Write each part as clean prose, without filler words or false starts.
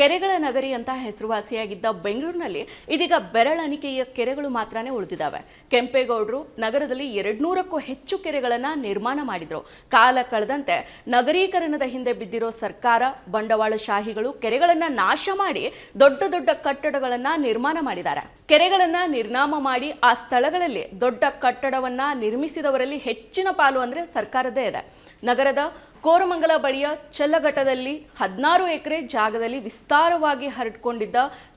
ಕೆರೆಗಳ ನಗರಿ ಅಂತ ಹೆಸರುವಾಸಿಯಾಗಿದ್ದ ಬೆಂಗಳೂರಿನಲ್ಲಿ ಇದೀಗ ಬೆರಳೆಣಿಕೆಯ ಕೆರೆಗಳು ಮಾತ್ರನೇ ಉಳಿದಿದ್ದಾವೆ. ಕೆಂಪೇಗೌಡರು ನಗರದಲ್ಲಿ 200ಕ್ಕೂ ಹೆಚ್ಚು ಕೆರೆಗಳನ್ನು ನಿರ್ಮಾಣ ಮಾಡಿದ್ರು. ಕಾಲ ಕಳೆದಂತೆ ನಗರೀಕರಣದ ಹಿಂದೆ ಬಿದ್ದಿರೋ ಸರ್ಕಾರ, ಬಂಡವಾಳಶಾಹಿಗಳು ಕೆರೆಗಳನ್ನು ನಾಶ ಮಾಡಿ ದೊಡ್ಡ ದೊಡ್ಡ ಕಟ್ಟಡಗಳನ್ನು ನಿರ್ಮಾಣ ಮಾಡಿದ್ದಾರೆ. ಕೆರೆಗಳನ್ನು ನಿರ್ನಾಮ ಮಾಡಿ ಆ ಸ್ಥಳಗಳಲ್ಲಿ ದೊಡ್ಡ ಕಟ್ಟಡವನ್ನ ನಿರ್ಮಿಸಿದವರಲ್ಲಿ ಹೆಚ್ಚಿನ ಪಾಲು ಅಂದ್ರೆ ಸರ್ಕಾರದೇ ಇದೆ. ನಗರದ ಕೋರಮಂಗಲ ಬಳಿಯ ಚಲ್ಲಘಟ್ಟದಲ್ಲಿ 16 ಎಕರೆ ಜಾಗದಲ್ಲಿ ವಿಸ್ತಾರವಾಗಿ ಹರಡಿಕೊಂಡಿದ್ದ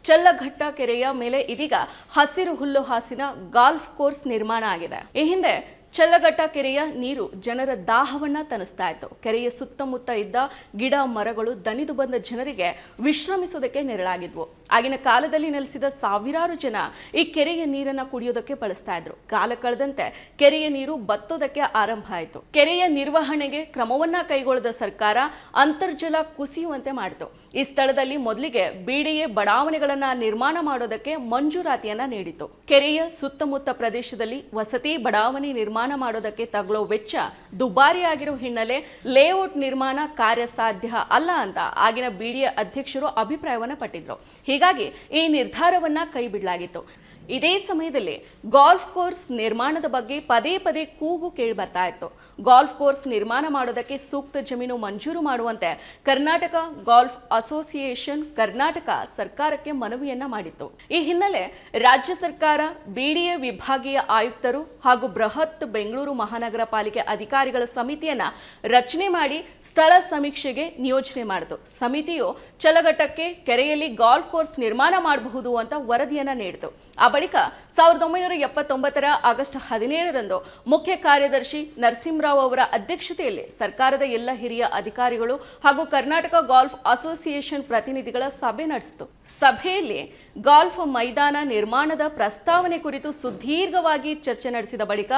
ಚಲ್ಲಘಟ್ಟ ಕೆರೆಯ ಮೇಲೆ ಇದೀಗ ಹಸಿರು ಹುಲ್ಲು ಹಾಸಿನ ಗಾಲ್ಫ್ ಕೋರ್ಸ್ ನಿರ್ಮಾಣ ಆಗಿದೆ. ಈ ಹಿಂದೆ ಚಲ್ಲಘಟ್ಟ ಕೆರೆಯ ನೀರು ಜನರ ದಾಹವನ್ನ ತಣಿಸ್ತಾ ಇತ್ತು. ಕೆರೆಯ ಸುತ್ತಮುತ್ತ ಇದ್ದ ಗಿಡ ಮರಗಳು ದಣಿದು ಬಂದ ಜನರಿಗೆ ವಿಶ್ರಮಿಸೋದಕ್ಕೆ ನೆರಳಾಗಿದ್ವು. ಆಗಿನ ಕಾಲದಲ್ಲಿ ನೆಲೆಸಿದ ಸಾವಿರಾರು ಜನ ಈ ಕೆರೆಯ ನೀರನ್ನ ಕುಡಿಯೋದಕ್ಕೆ ಬಳಸ್ತಾ ಇದ್ರು. ಕಾಲ ಕಳೆದಂತೆ ಕೆರೆಯ ನೀರು ಬತ್ತೋದಕ್ಕೆ ಆರಂಭ ಆಯಿತು. ಕೆರೆಯ ನಿರ್ವಹಣೆಗೆ ಕ್ರಮವನ್ನ ಕೈಗೊಳ್ಳದ ಸರ್ಕಾರ ಅಂತರ್ಜಲ ಕುಸಿಯುವಂತೆ ಮಾಡಿತು. ಈ ಸ್ಥಳದಲ್ಲಿ ಮೊದಲಿಗೆ ಬಿಡಿಎ ಬಡಾವಣೆಗಳನ್ನ ನಿರ್ಮಾಣ ಮಾಡೋದಕ್ಕೆ ಮಂಜೂರಾತಿಯನ್ನ ನೀಡಿತು. ಕೆರೆಯ ಸುತ್ತಮುತ್ತ ಪ್ರದೇಶದಲ್ಲಿ ವಸತಿ ಬಡಾವಣೆ ನಿರ್ಮಾಣ ಮಾಡೋದಕ್ಕೆ ತಗಲೋ ವೆಚ್ಚ ದುಬಾರಿ ಆಗಿರೋ ಹಿನ್ನೆಲೆ ಲೇಔಟ್ ನಿರ್ಮಾಣ ಕಾರ್ಯಸಾಧ್ಯ ಅಲ್ಲ ಅಂತ ಆಗಿನ ಬಿಡಿಎ ಅಧ್ಯಕ್ಷರು ಅಭಿಪ್ರಾಯವನ್ನ ಪಟ್ಟಿದ್ರು. ಹೀಗಾಗಿ ಈ ನಿರ್ಧಾರವನ್ನ ಕೈ ಬಿಡಲಾಗಿತ್ತು. ಇದೇ ಸಮಯದಲ್ಲಿ ಗಾಲ್ಫ್ ಕೋರ್ಸ್ ನಿರ್ಮಾಣದ ಬಗ್ಗೆ ಪದೇ ಪದೇ ಕೂಗು ಕೇಳಿ ಬರ್ತಾ ಇತ್ತು. ಗಾಲ್ಫ್ ಕೋರ್ಸ್ ನಿರ್ಮಾಣ ಮಾಡೋದಕ್ಕೆ ಸೂಕ್ತ ಜಮೀನು ಮಂಜೂರು ಮಾಡುವಂತೆ ಕರ್ನಾಟಕ ಗಾಲ್ಫ್ ಅಸೋಸಿಯೇಷನ್ ಕರ್ನಾಟಕ ಸರ್ಕಾರಕ್ಕೆ ಮನವಿಯನ್ನ ಮಾಡಿತ್ತು. ಈ ಹಿನ್ನೆಲೆ ರಾಜ್ಯ ಸರ್ಕಾರ ಬಿಡಿಎ ವಿಭಾಗೀಯ ಆಯುಕ್ತರು ಹಾಗೂ ಬೃಹತ್ ಬೆಂಗಳೂರು ಮಹಾನಗರ ಪಾಲಿಕೆ ಅಧಿಕಾರಿಗಳ ಸಮಿತಿಯನ್ನ ರಚನೆ ಮಾಡಿ ಸ್ಥಳ ಸಮೀಕ್ಷೆಗೆ ನಿಯೋಜನೆ ಮಾಡಿತು. ಸಮಿತಿಯು ಚಲ್ಲಘಟ್ಟಕ್ಕೆ ಕೆರೆಯಲ್ಲಿ ಗಾಲ್ಫ್ ಕೋರ್ಸ್ ನಿರ್ಮಾಣ ಮಾಡಬಹುದು ಅಂತ ವರದಿಯನ್ನ ನೀಡಿತು. ಆ ಬಳಿಕ 1979 ಆಗಸ್ಟ್ 17ರಂದು ಮುಖ್ಯ ಕಾರ್ಯದರ್ಶಿ ನರಸಿಂಹರಾವ್ ಅವರ ಅಧ್ಯಕ್ಷತೆಯಲ್ಲಿ ಸರ್ಕಾರದ ಎಲ್ಲ ಹಿರಿಯ ಅಧಿಕಾರಿಗಳು ಹಾಗೂ ಕರ್ನಾಟಕ ಗಾಲ್ಫ್ ಅಸೋಸಿಯೇಷನ್ ಪ್ರತಿನಿಧಿಗಳ ಸಭೆ ನಡೆಸಿತು. ಸಭೆಯಲ್ಲಿ ಗಾಲ್ಫ್ ಮೈದಾನ ನಿರ್ಮಾಣದ ಪ್ರಸ್ತಾವನೆ ಕುರಿತು ಸುದೀರ್ಘವಾಗಿ ಚರ್ಚೆ ನಡೆಸಿದ ಬಳಿಕ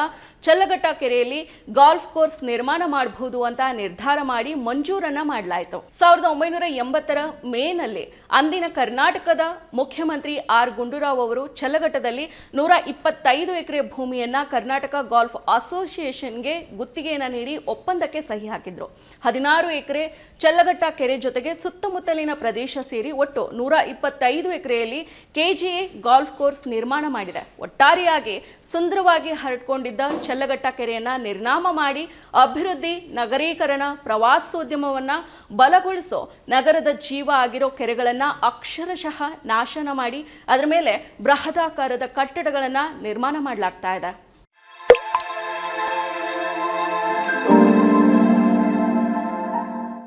ಚಲ್ಲಘಟ್ಟ ಕೆರೆಯಲ್ಲಿ ಗಾಲ್ಫ್ ಕೋರ್ಸ್ ನಿರ್ಮಾಣ ಮಾಡಬಹುದು ಅಂತ ನಿರ್ಧಾರ ಮಾಡಿ ಮಂಜೂರನ್ನ ಮಾಡಲಾಯಿತು. 1980 ಮೇನಲ್ಲಿ ಅಂದಿನ ಕರ್ನಾಟಕದ ಮುಖ್ಯಮಂತ್ರಿ ಆರ್ ಗುಂಡೂರಾವ್ ಅವರು ಚಲ್ಲಘಟ್ಟದಲ್ಲಿ 125 ಎಕರೆ ಭೂಮಿಯನ್ನ ಕರ್ನಾಟಕ ಗಾಲ್ಫ್ ಅಸೋಸಿಯೇಷನ್ಗೆ ಗುತ್ತಿಗೆಯನ್ನ ನೀಡಿ ಒಪ್ಪಂದಕ್ಕೆ ಸಹಿ ಹಾಕಿದ್ರು. 16 ಎಕರೆ ಚಲ್ಲಘಟ್ಟ ಕೆರೆ ಜೊತೆಗೆ ಸುತ್ತಮುತ್ತಲಿನ ಪ್ರದೇಶ ಸೇರಿ ಒಟ್ಟು 125 ಎಕರೆಯಲ್ಲಿ ಕೆಜಿಎ ಗಾಲ್ಫ್ ಕೋರ್ಸ್ ನಿರ್ಮಾಣ ಮಾಡಿದೆ. ಒಟ್ಟಾರೆಯಾಗಿ ಸುಂದರವಾಗಿ ಹರಡಿಕೊಂಡಿದ್ದ ಚಲ್ಲಘಟ್ಟ ಕೆರೆಯನ್ನ ನಿರ್ನಾಮ ಮಾಡಿ ಅಭಿವೃದ್ಧಿ, ನಗರೀಕರಣ, ಪ್ರವಾಸೋದ್ಯಮವನ್ನ ಬಲಗೊಳಿಸೋ ನಗರದ ಜೀವ ಆಗಿರೋ ಕೆರೆಗಳನ್ನ ಅಕ್ಷರಶಃ ನಾಶನ ಮಾಡಿ ಅದರ ಮೇಲೆ ಬೃಹದಾಕಾರದ ಕಟ್ಟಡಗಳನ್ನ ನಿರ್ಮಾಣ ಮಾಡಲಾಗ್ತಾ ಇದೆ.